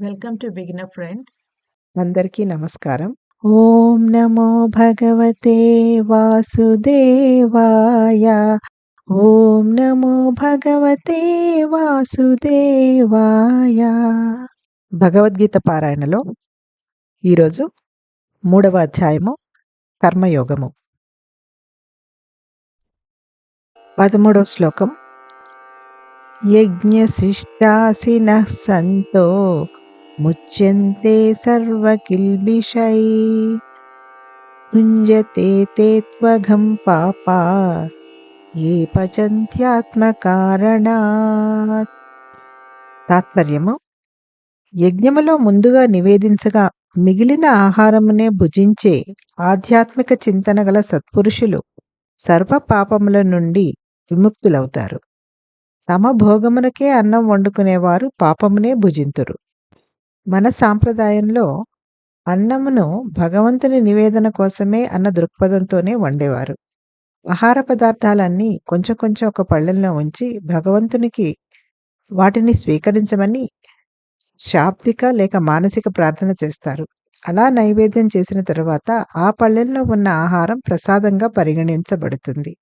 Welcome to beginner friends. అందరికీ నమస్కారం. ఓం నమో భగవతే వాసుదేవాయ. ఓం నమో భగవతే వాసుదేవాయ. భగవద్గీత పారాయణలో ఈరోజు 3వ అధ్యాయము కర్మయోగము. 13వ శ్లోకం. యజ్ఞశిష్టాసినః సంతో ముచ్యంతే సర్వకిల్బిషై భుంజతే తే త్వఘం పాపా ఏ పచంత్యాత్మకారణాత్. తాత్పర్యము: యజ్ఞములో ముందుగా నివేదించగా మిగిలిన ఆహారమునే భుజించే ఆధ్యాత్మిక చింతన గల సత్పురుషులు సర్వ పాపముల నుండి విముక్తులవుతారు. తమ భోగమునకే అన్నం వండుకునేవారు పాపమునే భుజింతురు. మన సాంప్రదాయంలో అన్నమును భగవంతుని నివేదన కోసమే అన్న దృక్పథంతోనే వండేవారు. ఆహార పదార్థాలన్నీ కొంచెం కొంచెం ఒక పళ్ళెంలో ఉంచి భగవంతునికి వాటిని స్వీకరించమని శాబ్దిక లేక మానసిక ప్రార్థన చేస్తారు. అలా నైవేద్యం చేసిన తరువాత ఆ పళ్ళెంలో ఉన్న ఆహారం ప్రసాదంగా పరిగణించబడుతుంది.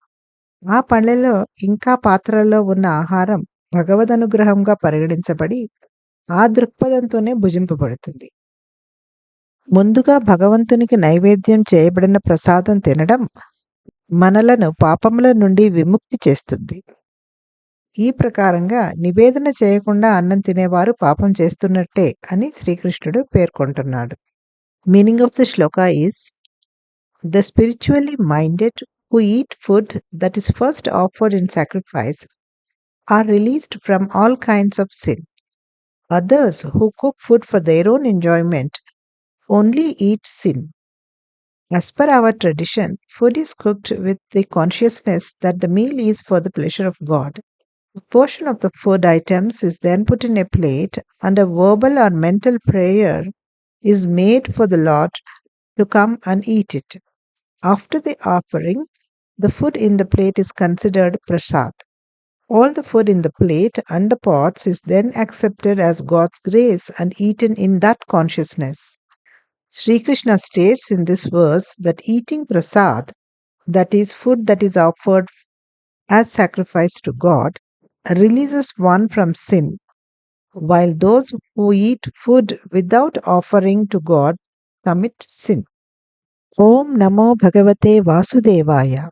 ఆ పళ్ళెంలో ఇంకా పాత్రల్లో ఉన్న ఆహారం భగవదనుగ్రహంగా పరిగణించబడి ఆ దృక్పథంతోనే భుజింపబడుతుంది. ముందుగా భగవంతునికి నైవేద్యం చేయబడిన ప్రసాదం తినడం మనలను పాపముల నుండి విముక్తి చేస్తుంది. ఈ ప్రకారంగా నివేదన చేయకుండా అన్నం తినేవారు పాపం చేస్తున్నట్టే అని శ్రీకృష్ణుడు పేర్కొంటున్నాడు. Meaning of the shloka is: the spiritually minded who eat food that is first offered in sacrifice are released from all kinds of sin. Others who cook food for their own enjoyment only eat sin. As per our tradition, food is cooked with the consciousness that the meal is for the pleasure of God. A portion of the food items is then put in a plate and a verbal or mental prayer is made for the Lord to come and eat it. After the offering, the food in the plate is considered prasad. All the food in the plate and the pots is then accepted as God's grace and eaten in that consciousness. Sri Krishna states in this verse that eating prasad, that is food that is offered as sacrifice to God, releases one from sin, while those who eat food without offering to God commit sin. Om Namo Bhagavate Vasudevaya.